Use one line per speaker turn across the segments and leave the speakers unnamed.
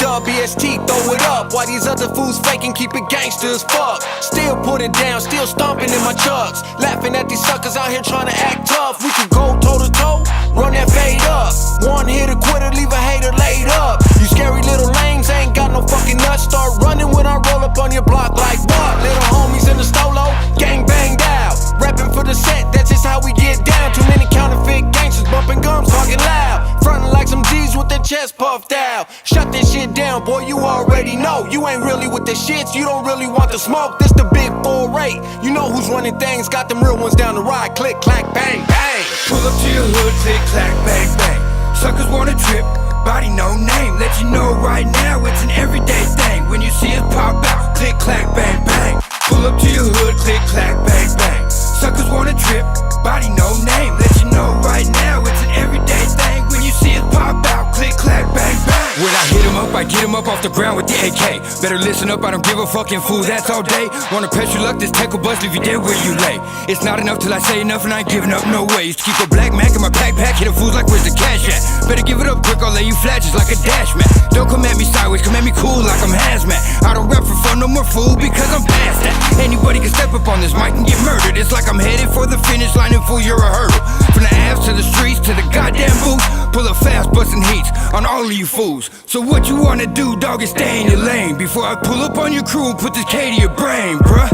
Dubb, BST, throw it up. While these other fools faking, keep it gangster as fuck. Still put it down, still stomping in my chucks. Laughing at these suckers out here trying to act tough. We could go toe to toe, run that fade up. One hit a quitter, leave a hater laid up. You scary little lames ain't got no fucking nuts. Start running when I roll up on your block like what? Little homies in the stolo, gang banged out. Rapping for the set, that's just how we get down. Too many counterfeit gangsters bumping gums, talking loud. Frontin' like some G's with their chest puffed out. Shut this shit down, boy, you already know. You ain't really with the shits, you don't really want the smoke. This the big 4-8, you know who's running things. Got them real ones down the ride, click, clack, bang, bang.
Pull up to your hood, click, clack, bang, bang. Suckers wanna trip, body no name. Let you know right now it's an everyday thing. When you see us pop out, click, clack, bang, bang. Pull up to your hood, click, clack, bang, bang. Suckers wanna trip, body no name. Let you know right now it's an everyday thing. When you see us pop out, click, clack, bang, bang. When I hit him up, I get him up off the ground with the AK. Better listen up, I don't give a fucking fool, that's all day. Wanna press your luck, this tech will bust if you dead where you lay. It's not enough till I say enough and I ain't giving up no way. Used to keep a black Mac in my backpack, hit a fools like where's the cash at? Better give it up quick, I'll lay you flat just like a dash man. Don't come at me sideways, come at me cool like I'm hazmat. I don't rap for fun no more fool because I'm past that. Anybody can step up on this mic and get murdered. It's like I'm headed for the finish line and fool, you're a hurdle. From the abs to the streets to the goddamn booth. Pull up fast, bustin' heats on all of you fools. So what you wanna do, dog, is stay in your lane before I pull up on your crew and put this K to your brain, bruh.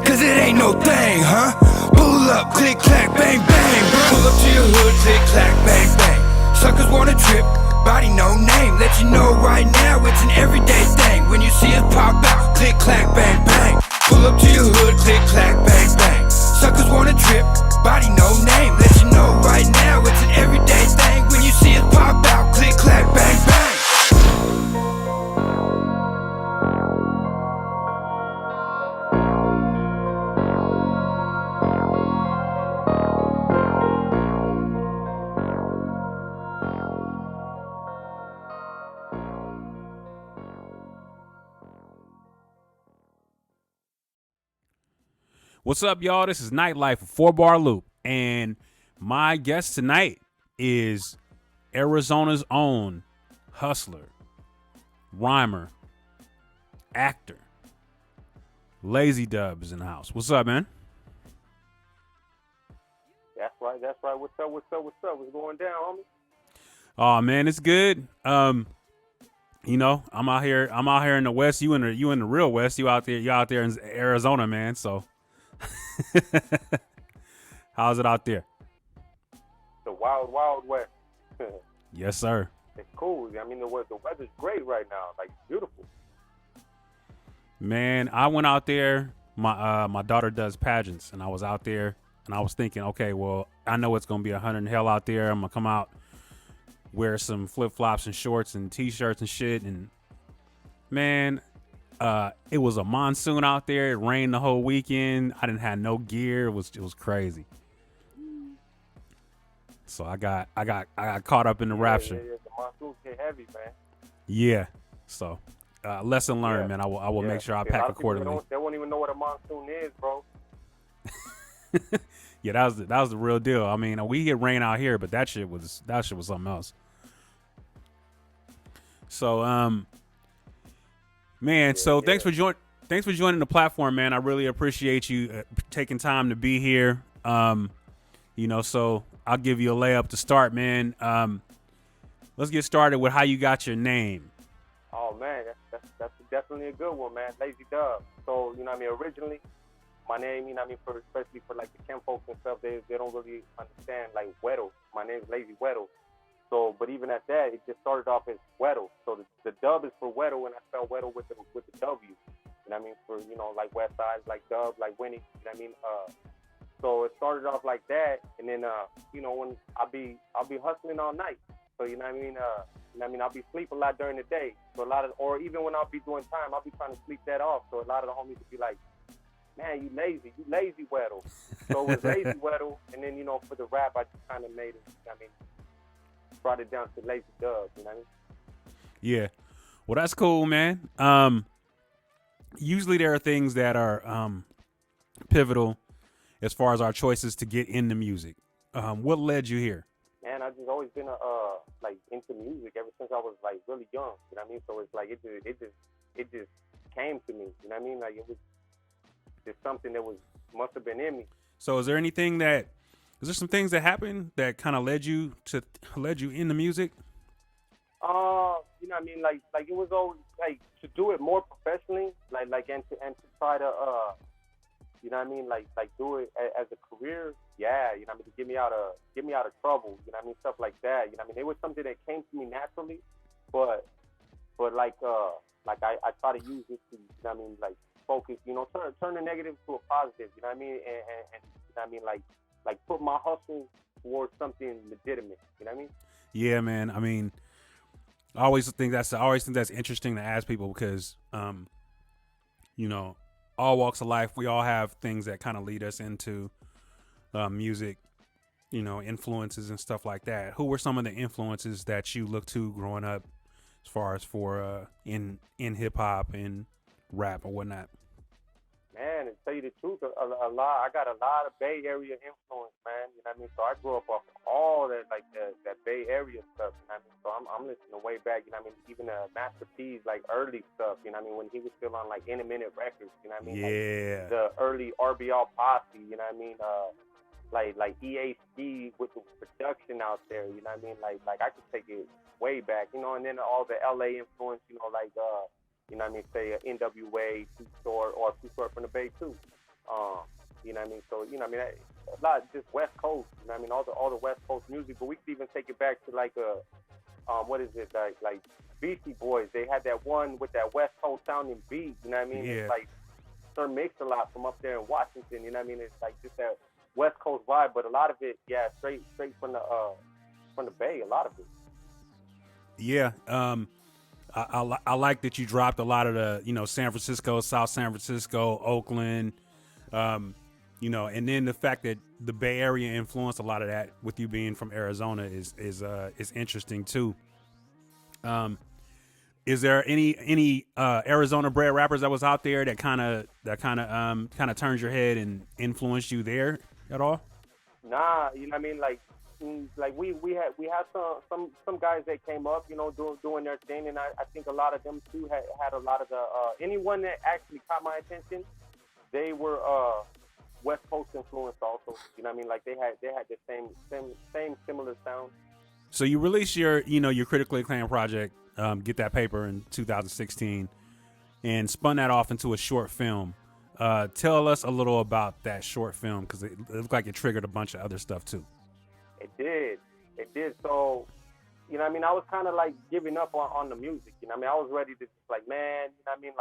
Cause it ain't no thing, huh? Pull up, click, clack, bang, bang, bruh. Pull up to your hood, click, clack, bang, bang. Suckers wanna trip, body no name. Let you know right now it's an everyday thing. When you see us pop out, click, clack, bang, bang. Pull up to your hood, click, clack, bang, bang. Suckers wanna trip, body no name. Let you know right now it's an everyday thing. When you see us pop out, click, clack, bang, bang.
What's up, y'all? This is Nytelife of 4BarLoop, and my guest tonight is Arizona's own hustler, rhymer, actor. Lazy Dubb is in the house. What's up, man?
That's right. What's up? What's going down, homie?
Oh man, it's good. You know, I'm out here in the West. You in the real West. You out there in Arizona, man. So how's it out there?
The wild, wild West.
Yes, sir.
It's cool. I mean, the weather's great right now. Like, beautiful.
Man, I went out there. My daughter does pageants, and I was out there, and I was thinking, okay, well, I know it's gonna be 100 in hell out there. I'm gonna come out, wear some flip flops and shorts and t-shirts and shit, and man, it was a monsoon out there. It rained the whole weekend. I didn't have no gear. It was crazy. So I got caught up in the rapture.
Yeah, the monsoons get heavy, man.
Yeah. So lesson learned, man. I will make sure I pack accordingly.
They won't even know what a monsoon is, bro.
Yeah, that was the real deal. I mean, we get rain out here, but that shit was something else. So man, thanks for joining the platform, man. I really appreciate you taking time to be here. You know, so I'll give you a layup to start, man. Let's get started with how you got your name.
Oh man, that's definitely a good one, man. Lazy Dubb. So, you know what I mean, originally my name, you know what I mean, especially for like the camp folks and stuff, they don't really understand like Weddle. My name's Lazy Weddle. So, but even at that, it just started off as Weddle. So the Dubb is for Weddle, and I spell Weddle with the W. You know what I mean? For, you know, like West Side, like Dubb, like Winnie. You know what I mean? So it started off like that, and then you know, when I'll be hustling all night. So you know what I mean? You know what I mean? I'll be sleep a lot during the day. So or even when I'll be doing time, I'll be trying to sleep that off. So a lot of the homies would be like, man, you lazy Weddle. So it was Lazy Weddle, and then, you know, for the rap, I just kind of made it, you know what I mean, brought it down to Lazy Dubb, you know what I mean?
Yeah. Well, that's cool, man. Usually there are things that are pivotal as far as our choices to get into music. What led you here?
Man, man, I've just always been like into music ever since I was like really young. You know what I mean? So it's like it just came to me. You know what I mean? Like it was just something that must have been in me.
So is there some things that happened that kind of led you into music?
You know what I mean? Like it was always like to do it more professionally, like and to try to you know what I mean? Like do it as a career. Yeah, you know what I mean? To get me out of trouble. You know what I mean? Stuff like that. You know what I mean? It was something that came to me naturally, but like I try to use it to, you know what I mean? Like focus. You know, turn the negative to a positive. You know what I mean? And you know what I mean? Like put my hustle towards something legitimate. You know what I mean?
Yeah, man. I mean, I always think that's interesting to ask people because, you know, all walks of life, we all have things that kind of lead us into music, you know, influences and stuff like that. Who were some of the influences that you looked to growing up, as far as for in hip hop and rap or whatnot?
Man, to tell you the truth, a lot. I got a lot of Bay Area influence, man. You know what I mean? So I grew up off of all that, like that Bay Area stuff. You know what I mean? So I'm listening way back. You know what I mean? Even Master P's like early stuff. You know what I mean? When he was still on like Minute Records. You know what I mean?
Yeah.
Like, the early RBL Posse. You know what I mean? Like EAC with the production out there. You know what I mean? Like I could take it way back. You know, and then all the LA influence. You know, like. You know what I mean? Say NWA, Two-Store, or Two-Store from the Bay too. You know what I mean? So you know what I mean? A lot of just West Coast. You know what I mean? All the West Coast music, but we could even take it back to like what is it like Beastie Boys? They had that one with that West Coast sounding beat. You know what I mean?
Yeah.
It's like Sir Mix-a-Lot from up there in Washington. You know what I mean? It's like just that West Coast vibe, but a lot of it, yeah, straight from the Bay. A lot of it.
Yeah. I like that you dropped a lot of the, you know, San Francisco, South San Francisco, Oakland, you know, and then the fact that the Bay Area influenced a lot of that with you being from Arizona is interesting too. Is there any Arizona bred rappers that was out there that kind of turned your head and influenced you there at all?
Nah, you know what I mean? Like we had some guys that came up, you know, doing their thing, and I think a lot of them too had a lot of the anyone that actually caught my attention, they were West Coast influence also. You know what I mean? Like they had the same similar sound.
So you released your critically acclaimed project, Get That Paper, in 2016, and spun that off into a short film. Tell us a little about that short film, because it looked like it triggered a bunch of other stuff too.
It did. So, you know what I mean? I was kind of like giving up on the music. You know what I mean? I was ready to just like, man, you know what I mean?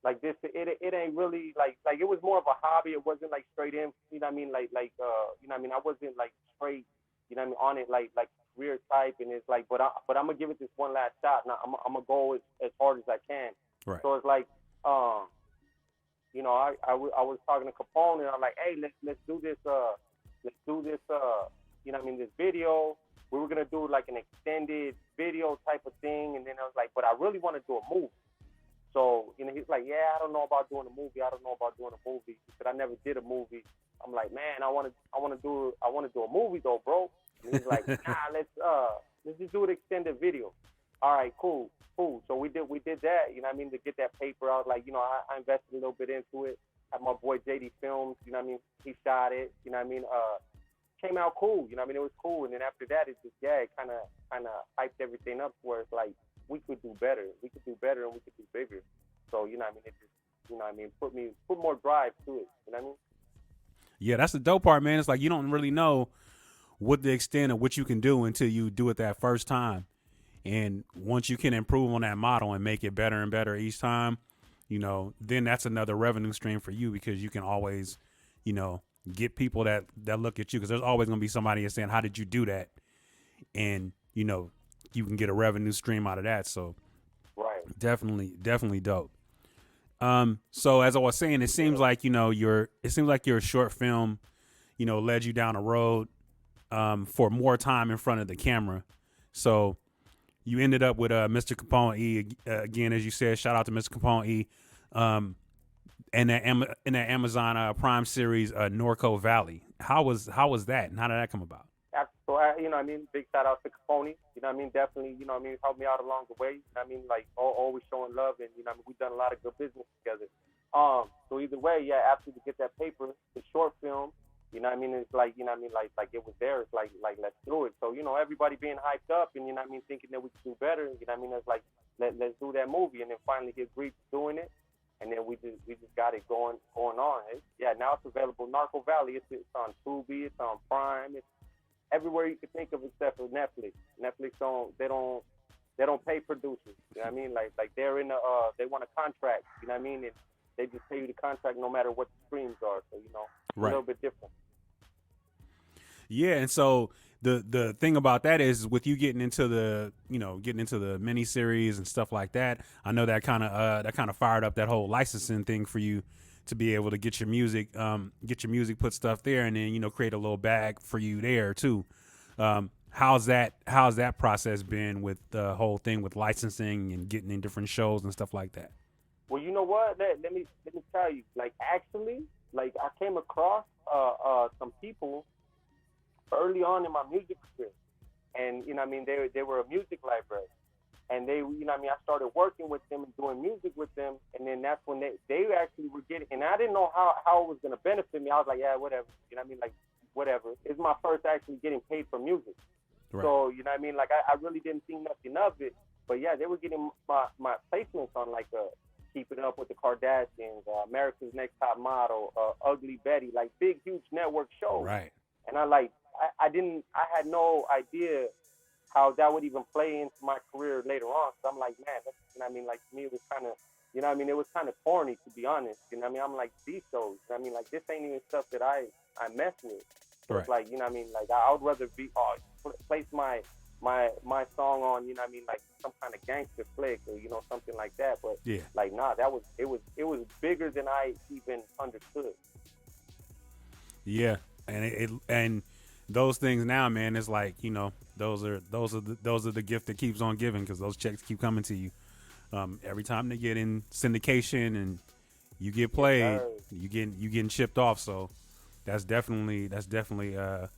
Like this, it ain't really like it was more of a hobby. It wasn't like straight in, you know what I mean? Like you know what I mean? I wasn't like straight, you know what I mean, on it like career type. And it's like, but I'm gonna give it this one last shot. Now I'm gonna go as hard as I can.
Right.
So it's like, you know, I was talking to Capone, and I'm like, hey, let's do this. You know what I mean, this video. We were gonna do like an extended video type of thing, and then I was like, but I really want to do a movie. So, you know, he's like, yeah, I don't know about doing a movie. He said, I never did a movie. I'm like, man, I want to do a movie though, bro. And he's like, nah, let's just do an extended video. All right, cool. So we did that, you know what I mean, to get that paper out. Like, you know, I invested a little bit into it. Had my boy JD Films, you know what I mean, he shot it, you know what I mean, came out cool, you know what I mean, it was cool. And then after that, it just, yeah, it kind of hyped everything up to where it's like, we could do better, and we could do bigger. So, you know what I mean, it just, you know what I mean, put more drive to it, you know what I mean?
Yeah, that's the dope part, man. It's like you don't really know what the extent of what you can do until you do it that first time. And once you can improve on that model and make it better and better each time, you know, then that's another revenue stream for you, because you can always, you know, get people that look at you, because there's always going to be somebody that's saying, how did you do that? And, you know, you can get a revenue stream out of that. So
right.
Definitely dope. So as I was saying, it seems like, you know, your short film, you know, led you down a road for more time in front of the camera. So you ended up with Mr. Capone E again, as you said. Shout out to Mr. Capone E, and that Amazon Prime series, Norco Valley. How was that, and how did that come about?
So you know what I mean, big shout out to Capone. You know what I mean, definitely. You know what I mean, helped me out along the way. You know what I mean, like always showing love, and you know what I mean, we've done a lot of good business together. So either way, yeah, after we get that paper, the short film, you know what I mean, it's like, you know what I mean, like it was there. It's like let's do it. So, you know, everybody being hyped up and, you know what I mean, thinking that we could do better, you know what I mean, it's like let's do that movie, and then finally he agreed to doing it, and then we just got it going on. Yeah, now it's available. Narco Valley, it's on Tubi, it's on Prime, it's everywhere you could think of except for Netflix. Netflix don't pay producers. You know what I mean? Like they're in they want a contract. You know what I mean? And they just pay you the contract no matter what the streams are. So, you know, a little bit different.
Yeah, and so the thing about that is with you getting into the miniseries and stuff like that. I know that kind of fired up that whole licensing thing for you to be able to get your music put stuff there, and then create a little bag for you there too. How's that process been with the whole thing with licensing and getting in different shows and stuff like that?
Well, you know what? Let me tell you. Like, actually, like I came across some people early on in my music career, and you know what I mean, they were a music library, and they, you know what I mean, I started working with them and doing music with them, and then that's when they actually were getting, and I didn't know how it was gonna benefit me. I was like, yeah, whatever, you know what I mean, like whatever. It's my first actually getting paid for music. Right. So, you know what I mean, like I really didn't think nothing of it, but yeah, they were getting my placements on like Keeping Up with the Kardashians, America's Next Top Model, Ugly Betty, like big, huge network shows.
Right.
And I had no idea how that would even play into my career later on. So I'm like, man, that's, you know what I mean? Like, to me, it was kind of, you know what I mean? It was kind of corny, to be honest. You know what I mean? I'm like, these shows, you know what I mean? Like, this ain't even stuff that I mess with. So It's like, you know what I mean? Like, I would rather place my song on, you know what I mean, like some kind of gangster flick or, you know, something like that. But yeah, like, nah, it was bigger than I even understood.
Yeah. And those things now, man, it's like, you know, those are the gift that keeps on giving, because those checks keep coming to you. Every time they get in syndication and you get played, you getting shipped off. So that's definitely a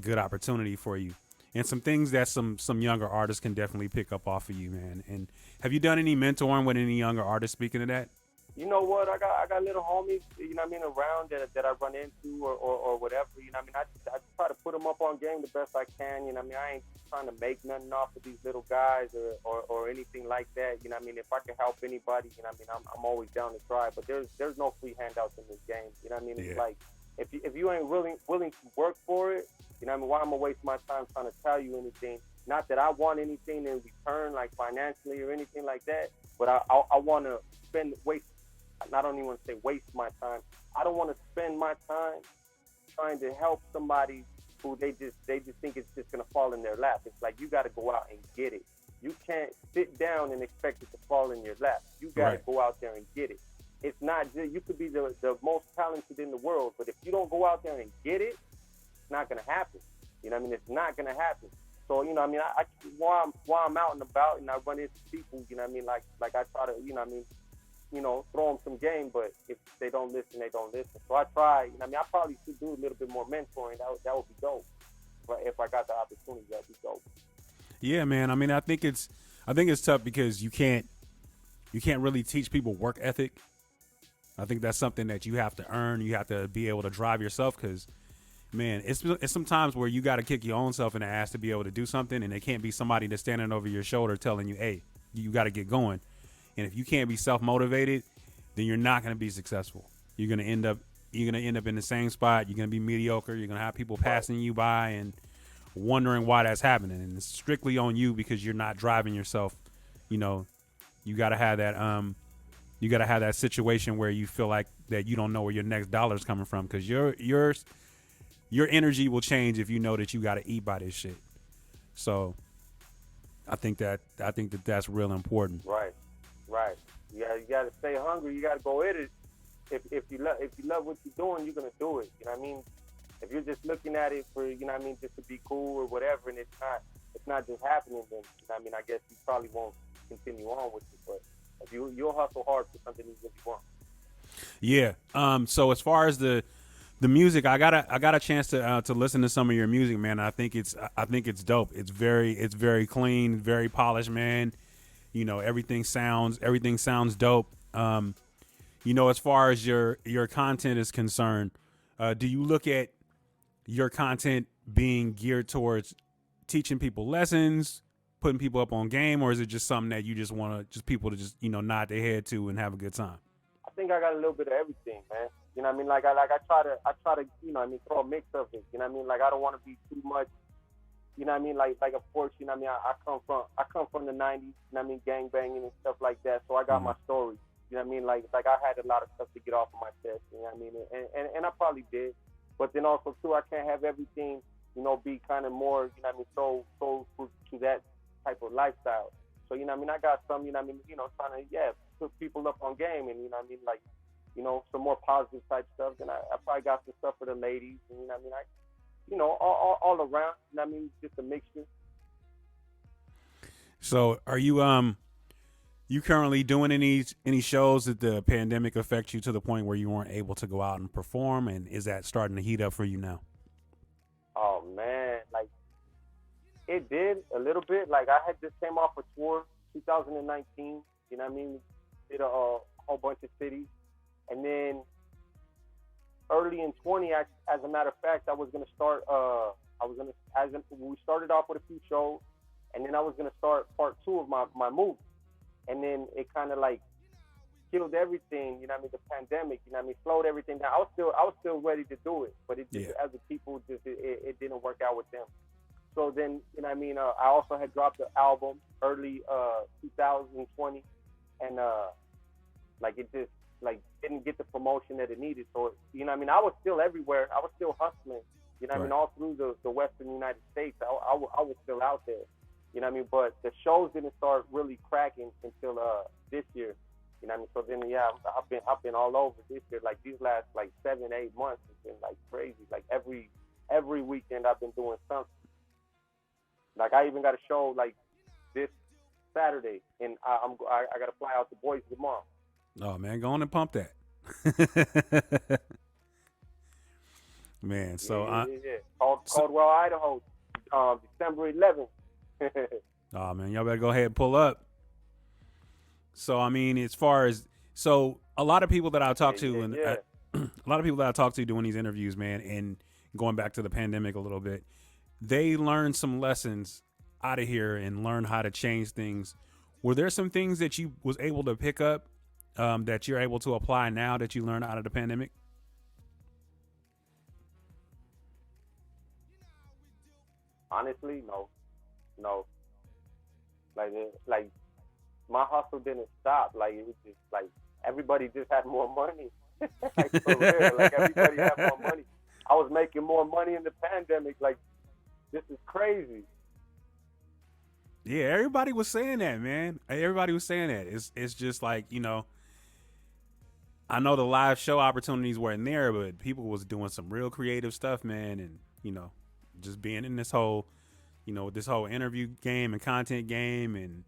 good opportunity for you, and some things that some younger artists can definitely pick up off of you, man. And have you done any mentoring with any younger artists? Speaking of that.
You know what? I got little homies, you know what I mean, around that I run into or whatever. You know what I mean? I try to put them up on game the best I can. You know what I mean? I ain't trying to make nothing off of these little guys or anything like that. You know what I mean? If I can help anybody, you know what I mean, I'm always down to try. But there's no free handouts in this game. You know what I mean? It's like if you ain't willing to work for it, you know what I mean? Why I'm gonna waste my time trying to tell you anything? Not that I want anything in return, like financially or anything like that. But I want to I don't even want to say waste my time. I don't want to spend my time trying to help somebody who they just think it's just gonna fall in their lap. It's like, you got to go out and get it. You can't sit down and expect it to fall in your lap. You got to go out there and get it. It's not just, you could be the most talented in the world, but if you don't go out there and get it, it's not gonna happen. You know what I mean? It's not gonna happen. So, you know what I mean, I while I'm out and about and I run into people, you know what I mean, like I try to, you know what I mean, you know, throw them some game, but if they don't listen, they don't listen. So I try, you know what I mean, I probably should do a little bit more mentoring. That would be dope. But if I got the opportunity, that'd be dope.
Yeah, man. I mean, I think it's tough because you can't really teach people work ethic. I think that's something that you have to earn. You have to be able to drive yourself, because, man, it's sometimes where you got to kick your own self in the ass to be able to do something, and it can't be somebody that's standing over your shoulder telling you, hey, you got to get going. And if you can't be self-motivated, then you're not going to be successful. You're going to end up in the same spot. You're going to be mediocre. You're going to have people passing you by and wondering why that's happening. And it's strictly on you because you're not driving yourself. You know, you got to have that situation where you feel like that you don't know where your next dollar is coming from, because your energy will change if you know that you got to eat by this shit. So I think that's real important.
Right. Yeah, you got to stay hungry. You got to go at it. If you love what you're doing, you're gonna do it. You know what I mean? If you're just looking at it for, you know what I mean, just to be cool or whatever, and it's not just happening, then, you know what I mean, I guess you probably won't continue on with it. But if you'll hustle hard for something you really want.
Yeah. So as far as the the music, I got a chance to listen to some of your music, man. I think it's dope. It's very clean, very polished, man. You know, everything sounds dope. You know, as far as your content is concerned, do you look at your content being geared towards teaching people lessons, putting people up on game, or is it just something that you just want to just people to just, you know, nod their head to and have a good time?
I think I got a little bit of everything, man. You know what I mean? Like I try to, you know what I mean, throw a mix of it. You know what I mean? Like I don't want to be too much, you know what I mean? Like of course, you know what I mean, I come from the 90s, you know what I mean, gang banging and stuff like that. So I got my story. You know what I mean? Like I had a lot of stuff to get off of my chest, you know what I mean? And I probably did. But then also too, I can't have everything, you know, be kind of more, you know what I mean, so to that type of lifestyle. So, you know what I mean, I got some, you know what I mean, you know, trying to, put people up on game and, you know what I mean, like, you know, some more positive type stuff. And I probably got some stuff for the ladies and, you know what I mean, you know, all around, you know what I mean, just a mixture.
So are you currently doing any shows that the pandemic affect you to the point where you weren't able to go out and perform? And is that starting to heat up for you now?
Oh, man, like, it did a little bit. Like, I had just came off a tour, 2019, you know what I mean? Did a whole bunch of cities. And then early in 20, as a matter of fact, I was going to start, we started off with a few shows, and then I was going to start part 2 of my movie. And then it kind of like killed everything, you know what I mean, the pandemic, you know what I mean, slowed everything down. I was still ready to do it, but it just, as a people, just it didn't work out with them. So then, you know what I mean, I also had dropped the album early 2020, and like it just like didn't get the promotion that it needed. So, you know what I mean, I was still everywhere. I was still hustling, you know what I mean, all through the Western United States. I was still out there. You know what I mean? But the shows didn't start really cracking until this year. You know what I mean? So then, I've been all over this year. Like these last like 7-8 months, it's been like crazy. Like every weekend, I've been doing something. Like I even got a show like this Saturday, and I got to fly out to Boise tomorrow.
Oh man, go on and pump that. Man, so
Caldwell, Idaho, December 11th.
Oh man, y'all better go ahead and pull up. So I mean, as far as a lot of people that I talk to, and a lot of people that I talk to doing these interviews, man, and going back to the pandemic a little bit, they learned some lessons out of here and learn how to change things. Were there some things that you was able to pick up that you're able to apply now that you learned out of the pandemic?
Honestly, no. Like my hustle didn't stop. Like it was just like everybody just had more money. Like for real, like everybody had more money. I was making more money in the pandemic. Like this is crazy.
Yeah, everybody was saying that, man. Everybody was saying that. It's just like, you know, I know the live show opportunities weren't there, but people was doing some real creative stuff, man, and you know, just being in this whole, you know, this whole interview game and content game and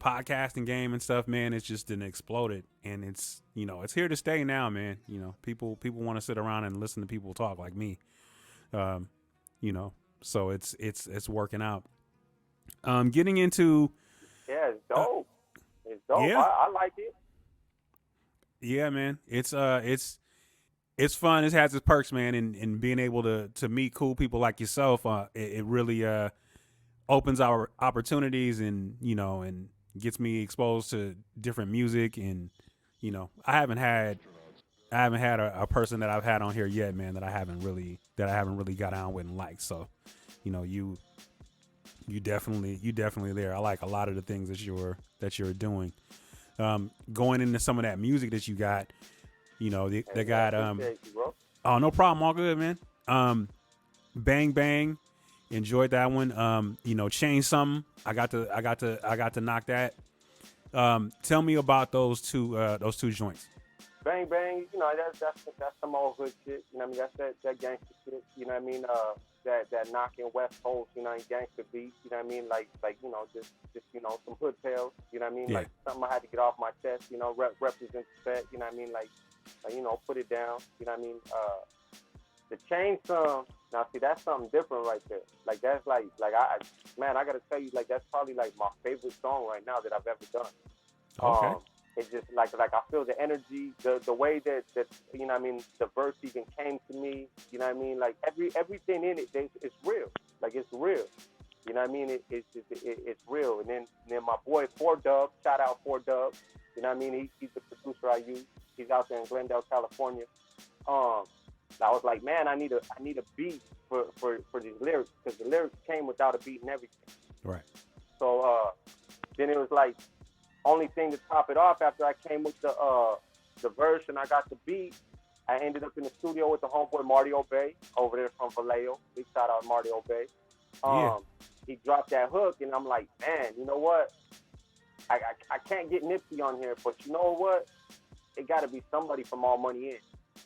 podcasting game and stuff, man, it's just done exploded. And it's, you know, it's here to stay now, man. You know, people want to sit around and listen to people talk like me. You know, so it's working out. Getting into
it's dope. It's dope.
Yeah.
I like it.
Yeah, man. It's fun. It has its perks, man, and being able to meet cool people like yourself, it really opens our opportunities, and you know, and gets me exposed to different music. And you know, I haven't had a person that I've had on here yet, man, that I haven't really got on with and liked. So, you know, you definitely there. I like a lot of the things that you're doing. Going into some of that music that you got. You know, they got oh, no problem, all good, man. Bang Bang, enjoyed that one. You know, Change Something. I got to knock that. Tell me about those two joints.
Bang Bang, you know, that's some old hood shit. You know what I mean? That's that gangster shit. You know what I mean? That knocking West Coast, you know, gangster beat. You know what I mean? Like you know, just you know, some hood tales. You know what I mean?
Yeah.
Like something I had to get off my chest. You know, represent the set. You know what I mean? Like like, put it down. You know what I mean? The chain song. Now, see, that's something different right there. Like, that's man, I gotta tell you, like, that's probably like my favorite song right now that I've ever done.
Okay.
It's just like I feel the energy, the way that you know what I mean, the verse even came to me. You know what I mean? Like everything in it, it's real. Like it's real. You know what I mean? It's real. And then my boy 4Dubb, shout out 4Dubb. You know what I mean? He's the producer I use. He's out there in Glendale, California. I was like, man, I need a beat for these lyrics, because the lyrics came without a beat and everything.
Right.
So then it was like, only thing to top it off, after I came with the verse and I got the beat, I ended up in the studio with the homeboy Marty Obey over there from Vallejo. Big shout out Marty Obey. He dropped that hook, and I'm like, man, you know what? I can't get Nipsey on here, but you know what? It got to be somebody from All Money In.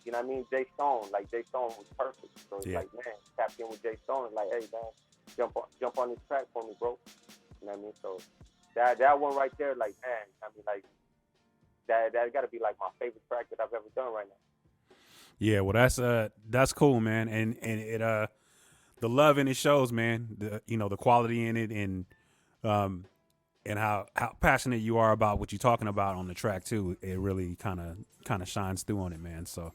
You know what I mean? Jay Stone. Like, Jay Stone was perfect. So it's like, man, tapped in with Jay Stone. It's like, hey, man, jump on this track for me, bro. You know what I mean? So that one right there, like, man, I mean, like, that got to be like my favorite track that I've ever done right now.
Yeah, well, that's cool, man, and it the love in it shows, man. The quality in it, and how passionate you are about what you're talking about on the track too. It really kind of shines through on it, man. So,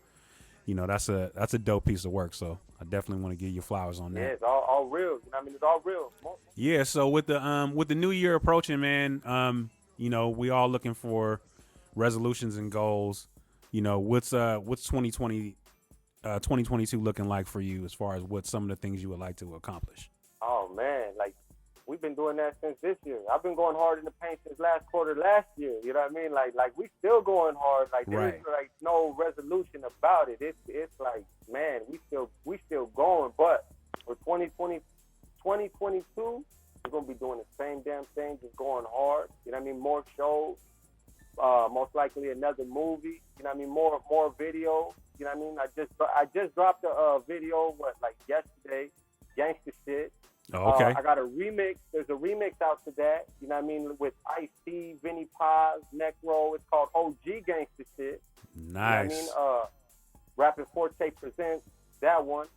that's a dope piece of work. So I definitely want to give you flowers on that.
Yeah, it's all real. You know what I mean? It's all real.
Yeah. So with the new year approaching, man, we all looking for resolutions and goals. What's 2020, 2022 looking like for you as far as what some of the things you would like to accomplish?
Oh man, like, we've been doing that since this year. I've been going hard in the paint since last quarter last year. You know what I mean? Like we still going hard. Like there's like no resolution about it. It's like, man, we still going. But for 2022, we're gonna be doing the same damn thing, just going hard. You know what I mean? More shows, most likely another movie. You know what I mean? More video. You know what I mean? I just dropped a video yesterday, gangsta shit.
Oh, okay.
I got a remix. There's a remix out to that. You know what I mean? With Ice-T, Vinny Paz, Necro. It's called OG Gangsta Shit.
Nice.
You know what I mean? Rapping Forte presents that one.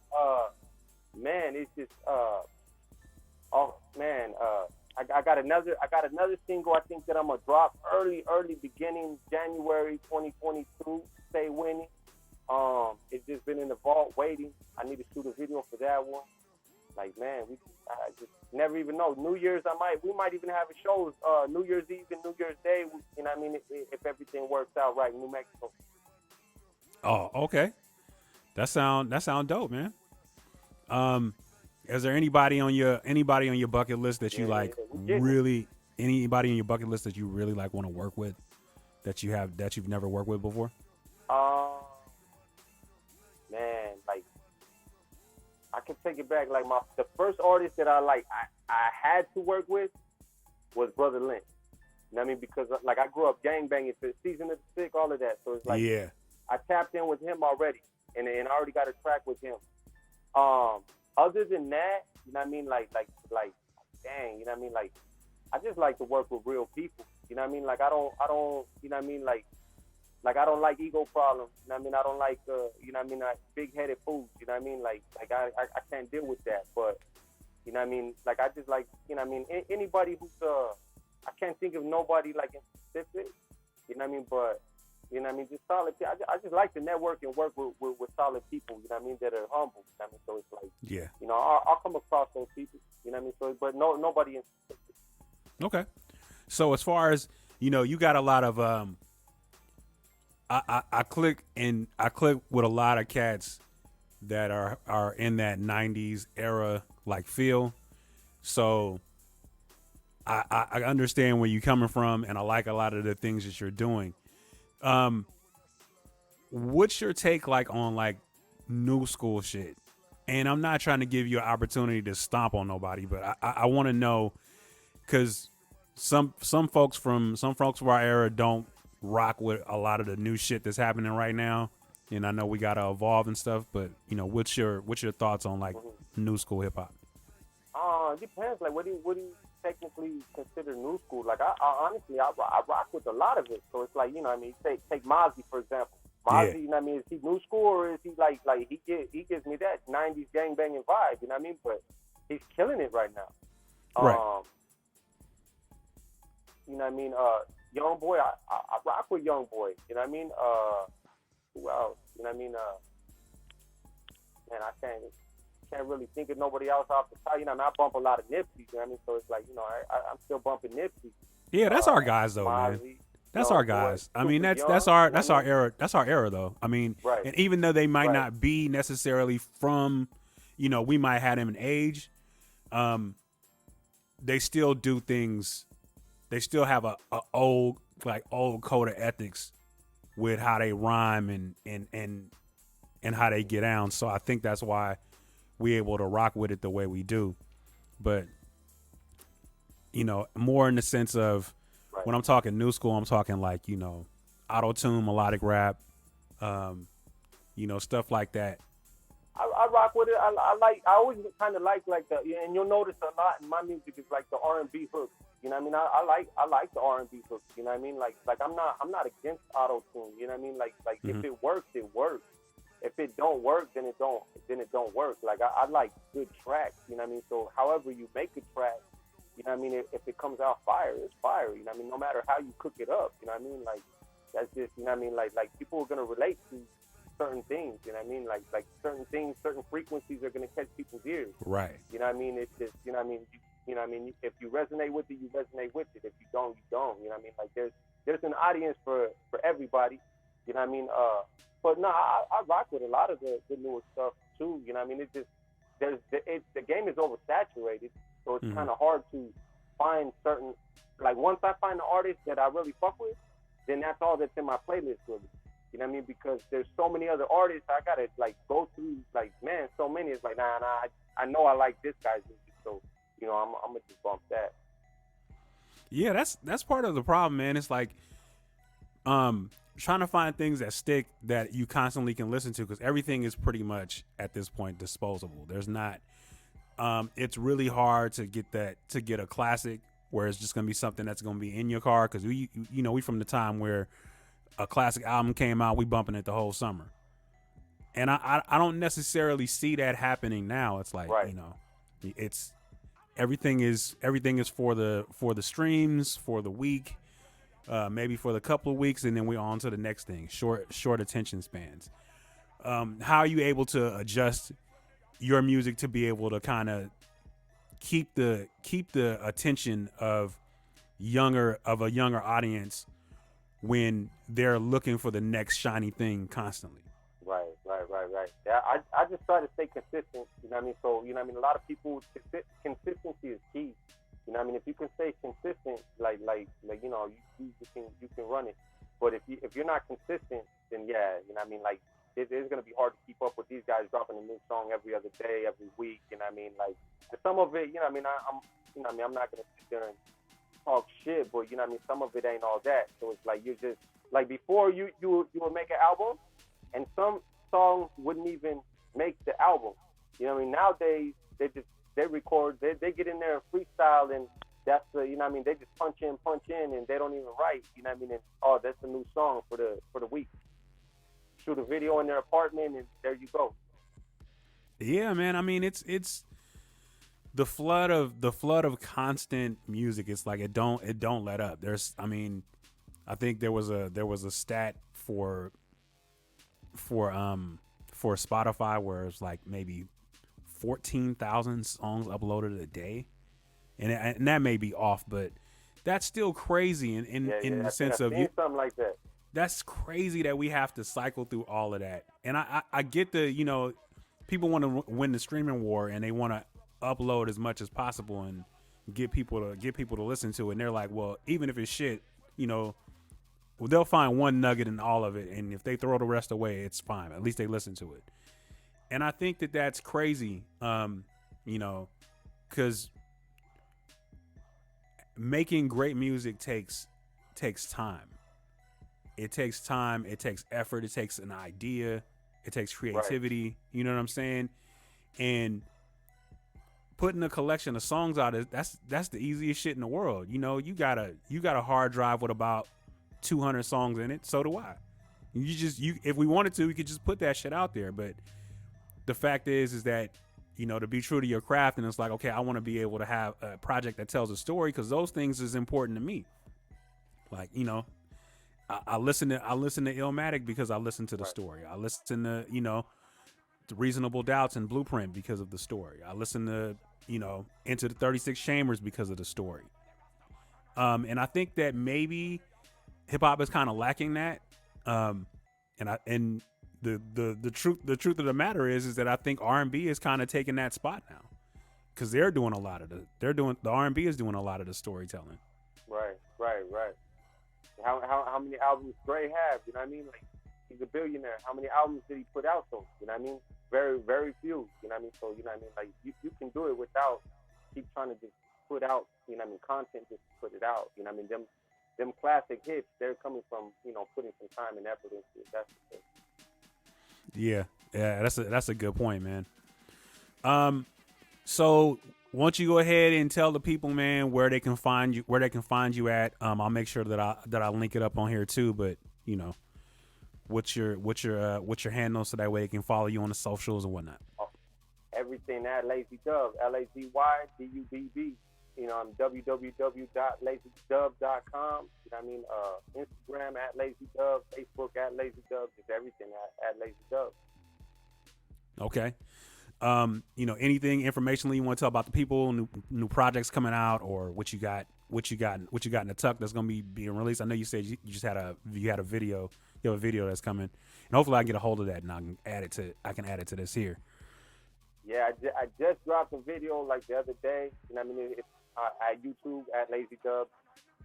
Man, it's just I got another single I think that I'm gonna drop early beginning January 2022. Stay winning. It's just been in the vault waiting. I need to shoot a video for that one. Like, man, I just never even know. New Year's, we might even have a shows, New Year's Eve and New Year's Day. You know what I mean? If everything works out right in New Mexico.
Oh, okay. That sound dope, man. Is there anybody on your bucket list that you really? Anybody on your bucket list that you really like want to work with, that you've never worked with before?
Man, like, I can take it back. Like, the first artist that I had to work with was Brother Lynch. You know what I mean? Because like I grew up gangbanging to Season of the Sick, all of that. So it's like,
yeah,
I tapped in with him already, and I already got a track with him. Other than that, you know what I mean? Like, dang, you know what I mean? Like, I just like to work with real people. You know what I mean? Like, I don't, you know what I mean? Like I don't like ego problems. You know what I mean? I don't like, you know what I mean? Like big-headed fools. You know what I mean? Like I can't deal with that. But, you know what I mean? Like, I just like, you know what I mean? Anybody who's, I can't think of nobody like in specific. You know what I mean? But, you know what I mean? Just solid. I just like to network and work with solid people. You know what I mean? That are humble. You know what I mean? So it's like,
yeah.
You know, I'll come across those people. You know what I mean? So, but nobody in specific.
Okay. So as far as, you got a lot of, I click with a lot of cats that are in that 90s era like feel. So I understand where you're coming from, and I like a lot of the things that you're doing. What's your take like on like new school shit? And I'm not trying to give you an opportunity to stomp on nobody, but I want to know, because some folks from our era don't rock with a lot of the new shit that's happening right now, and I know we gotta evolve and stuff, but what's your thoughts on like new school hip hop?
It depends. Like, what do you technically consider new school? Like, I honestly rock with a lot of it. So it's like, you know what I mean? Take Mozzie, for example.
Yeah.
Mozzie, you know what I mean, is he new school or is he like he gives me that 90s gangbanging vibe, you know what I mean? But he's killing it right now.
Right.
You know what I mean? Young Boy, I rock with Young Boy, you know what I mean? Who else? You know what I mean? Man, I can't really think of nobody else off the top. You know, I mean, I bump a lot of Nipsey. You know what I mean? So it's like, you know, I'm still bumping Nipsey.
Yeah, that's our guys though, man.
Mozzie,
That's
Young
our
Boy,
guys. I mean,
Super
that's
Young,
our
you know
that's
what I
our
mean?
era. That's our era though. I mean,
Right.
and even though they might
Right.
not be necessarily from, you know, we might have them in age, they still do things. They still have a old code of ethics with how they rhyme and how they get down. So I think that's why we able to rock with it the way we do. But you know, more in the sense of
Right.
when I'm talking new school, I'm talking like, you know, auto-tune, melodic rap, you know, stuff like that.
I rock with it. I always kind of like the, and you'll notice a lot in my music is like the R&B hooks. You know what I mean? I like the R&B hooks. You know what I mean? Like I'm not against auto tune. You know what I mean? Like if it works, it works. If it don't work, then it don't work. Like I like good tracks. You know what I mean? So however you make a track, you know what I mean? If it comes out fire, it's fire. You know what I mean? No matter how you cook it up. You know what I mean? Like that's just, you know what I mean? Like people are gonna relate to certain things, you know what I mean? Like certain things, certain frequencies are gonna catch people's ears.
Right.
You know what I mean? It's just, you know what I mean? You know what I mean? If you resonate with it, you resonate with it. If you don't, you don't. You know what I mean? Like there's an audience for everybody. You know what I mean? But no, I rock with a lot of the newer stuff too. You know what I mean? It's just the game is oversaturated, so it's kind of hard to find certain. Like once I find an artist that I really fuck with, then that's all that's in my playlist really. You know what I mean? Because there's so many other artists I gotta like go through. Like man, so many. It's like nah. I know I like this guy's music, so you know I'm gonna just bump that.
Yeah, that's part of the problem, man. It's like trying to find things that stick that you constantly can listen to, because everything is pretty much at this point disposable. There's not it's really hard to get a classic where it's just gonna be something that's gonna be in your car, because we from the time where a classic album came out, we bumping it the whole summer. And I don't necessarily see that happening now. It's like,
right.
you know, it's everything is for the streams, for the week, maybe for the couple of weeks, and then we're on to the next thing. Short attention spans. How are you able to adjust your music to be able to kind of keep the attention of a younger audience when they're looking for the next shiny thing constantly?
Right. Yeah, I just try to stay consistent. You know what I mean? So you know what I mean. A lot of people, consistency is key. You know what I mean? If you can stay consistent, like you know, you can run it. But if you're not consistent, then yeah, you know what I mean? Like it's gonna be hard to keep up with these guys dropping a new song every other day, every week. You know what I mean? Like some of it, you know what I mean? I'm not gonna sit there and talk shit, but you know what I mean? Some of it ain't all that. So it's like you're just like before you would make an album, and some songs wouldn't even make the album. You know what I mean? Nowadays they record, they get in there and freestyle, and that's the, you know what I mean? They just punch in, and they don't even write. You know what I mean? And oh, that's the new song for the week. Shoot a video in their apartment, and there you go.
Yeah, man. I mean, it's the flood of constant music. It's like it don't let up. I think there was a stat for Spotify where it's like maybe 14,000 songs uploaded a day, and that may be off, but that's still crazy in the sense of you,
something like that.
That's crazy that we have to cycle through all of that. And I get the, you know, people want to win the streaming war and they want to upload as much as possible and get people to listen to it. And they're like, well, even if it's shit, you know, well, they'll find one nugget in all of it, and if they throw the rest away, it's fine. At least they listen to it. And I think that that's crazy, you know, because making great music takes time. It takes time. It takes effort. It takes an idea. It takes creativity. Right. You know what I'm saying? And putting a collection of songs out, that's the easiest shit in the world. You know, you got a hard drive with about 200 songs in it. So do I. If we wanted to, we could just put that shit out there. But the fact is that, you know, to be true to your craft, and it's like, okay, I want to be able to have a project that tells a story, because those things is important to me. Like, you know, I listen to Illmatic because I listen to the story. I listen to, you know, the Reasonable Doubts and Blueprint because of the story. I listen to, you know, Into the 36 Chambers because of the story. And I think that maybe hip hop is kind of lacking that. And the truth of the matter is that I think R&B is kind of taking that spot now, because the R&B is doing a lot of the storytelling.
Right. How many albums Dre have? You know what I mean? Like, he's a billionaire. How many albums did he put out though? You know what I mean? Very, very few. You know what I mean? So, you know what I mean? Like, you can do it without keep trying to just put out, you know what I mean, content just to put it out. You know what I mean? Them classic hits, they're coming from, you know, putting some time and effort into it. That's the thing.
Yeah, that's a good point, man. So why don't you go ahead and tell the people, man, where they can find you at. I'll make sure that I link it up on here too, but you know, what's your handle, so that way they can follow you on the socials and whatnot.
Everything at Lazy Dubb, LazyDubb. You know, I'm www.lazydubb.com. You know what I mean? Instagram at Lazy Dubb, Facebook at Lazy Dubb, just everything at Lazy Dubb.
Okay. You know, anything informationally you want to tell about the people, new projects coming out, or what you got in the tuck that's gonna be being released? I know you said you have a video that's coming, and hopefully I can get a hold of that and I can add it to this here. Yeah,
I just dropped a video like the other day. You know what I mean? It's at YouTube at Lazy Dubb.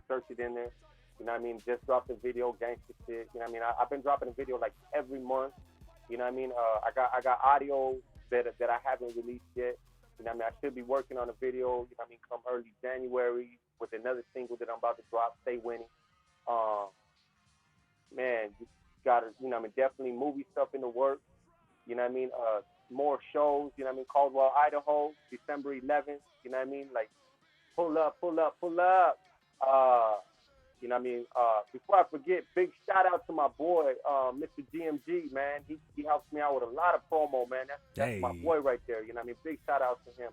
Search it in there. You know what I mean? Just dropped a video, gangster shit. You know what I mean? I've been dropping a video like every month. You know what I mean? I got audio that I haven't released yet. You know what I mean? I should be working on a video, you know what I mean, come early January with another single that I'm about to drop, Stay Winning. Man, you gotta, you know what I mean, definitely movie stuff in the works. You know what I mean? More shows, you know what I mean? Caldwell, Idaho, December 11th. You know what I mean? Like, pull up. You know what I mean? Before I forget, big shout out to my boy, Mr. GMG, man. He helps me out with a lot of promo, man. That's my boy right there. You know what I mean? Big shout out to him.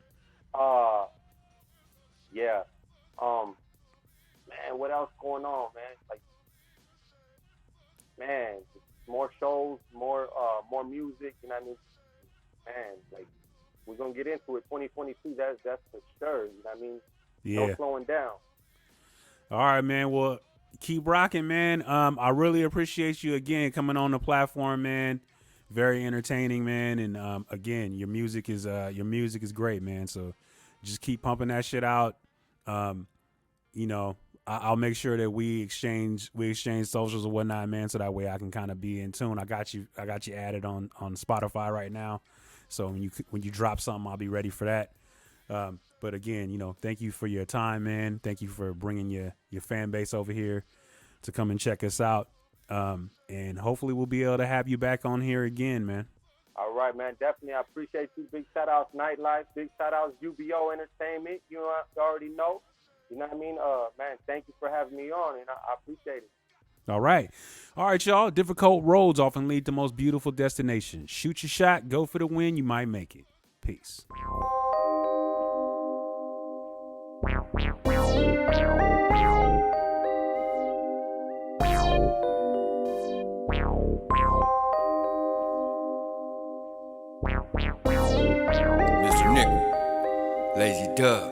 Yeah. Man, what else going on, man? Like, man, more shows, more music, you know what I mean? Man, like, we're gonna get into it. 2022, that's for sure. You know what I mean?
Yeah.
No slowing down.
All right, man. Well, keep rocking, man. I really appreciate you again coming on the platform, man. Very entertaining, man. And again, your music is great, man. So just keep pumping that shit out. You know, I'll make sure that we exchange socials or whatnot, man. So that way I can kind of be in tune. I got you added on Spotify right now. So when you drop something, I'll be ready for that. But again, you know, thank you for your time, man. Thank you for bringing your fan base over here to come and check us out. And hopefully we'll be able to have you back on here again, man.
All right, man. Definitely. I appreciate you. Big shout outs Nytelife. Big shout outs UBO Entertainment. You know, I already know. You know what I mean? Man, thank you for having me on, and I appreciate it.
All right, y'all. Difficult roads often lead to most beautiful destinations. Shoot your shot. Go for the win. You might make it. Peace.
Mr. Nickel, Lazy Dubb.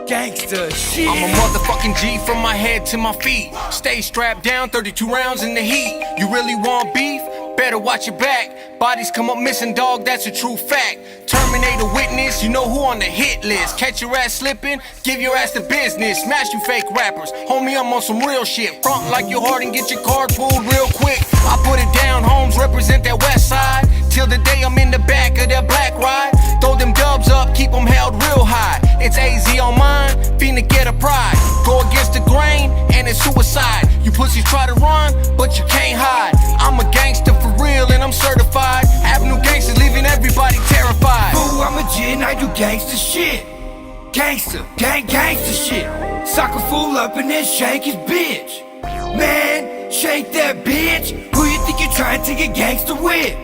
Gangsta shit.
I'm a motherfucking G from my head to my feet. Stay strapped down, 32 rounds in the heat. You really want beef? Better watch your back. Bodies come up missing, dog, that's a true fact. Terminate a witness, you know who on the hit list. Catch your ass slipping, give your ass the business. Smash you fake rappers, homie, I'm on some real shit. Front like you're hard and get your card pulled real quick. I put it down, homes represent that west side. Till the day I'm in the back of that black ride. Throw them dubs up, keep them held real high. It's AZ on mine, finna get a pride. Go against the grain, and it's suicide. You pussies try to run, but you can't hide. I'm a gangster for real, and I'm certified. Avenue gangsters leaving everybody terrified.
Fool, I'm a G and I do gangster shit. Gangster, gangster shit. Sock a fool up and then shake his bitch. Man, shake that bitch. Who you think you're trying to get gangster with?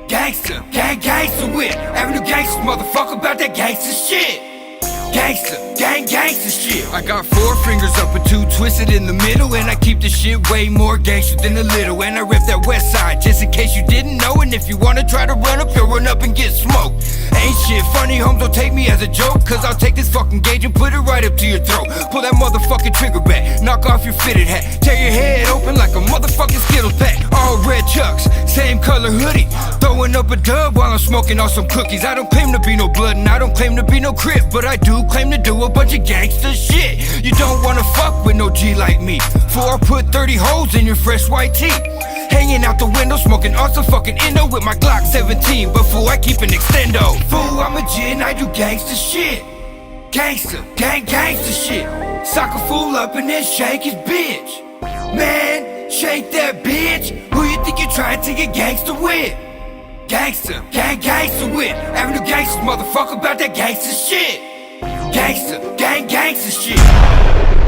Gangster, gangster with. Avenue gangsters, motherfucker, about that gangster shit. Gangster, gangster shit. I got 4 fingers up and 2 twisted in the middle, and I keep the shit way more gangster than a little. And I rip that west side, just in case you didn't know. And if you wanna try to run up, you'll run up and get smoked. Ain't shit funny, homes don't take me as a joke, cause I'll take this fucking gauge and put it right up to your throat. Pull that motherfucking trigger back, knock off your fitted hat, tear your head open like a motherfucking Skittles pack. All red chucks, same color hoodie, throwing up a dub while I'm smoking on some cookies. I don't claim to be no blood and I don't claim to be no crip, but I do claim to do a bunch of gangster shit. You don't wanna fuck with no G like me, for I put 30 holes in your fresh white teeth. Hanging out the window, smoking on some fucking Indo with my Glock 17. But fool, I keep an extendo. Fool, I'm a G and I do gangster shit. Gangster, gangster shit. Sock a fool up and then shake his bitch. Man, shake that bitch. Who you think you're trying to get gangster with? Gangster, gangster with. Avenue gangsters, motherfucker, about that gangster shit. Gangster, gangster shit.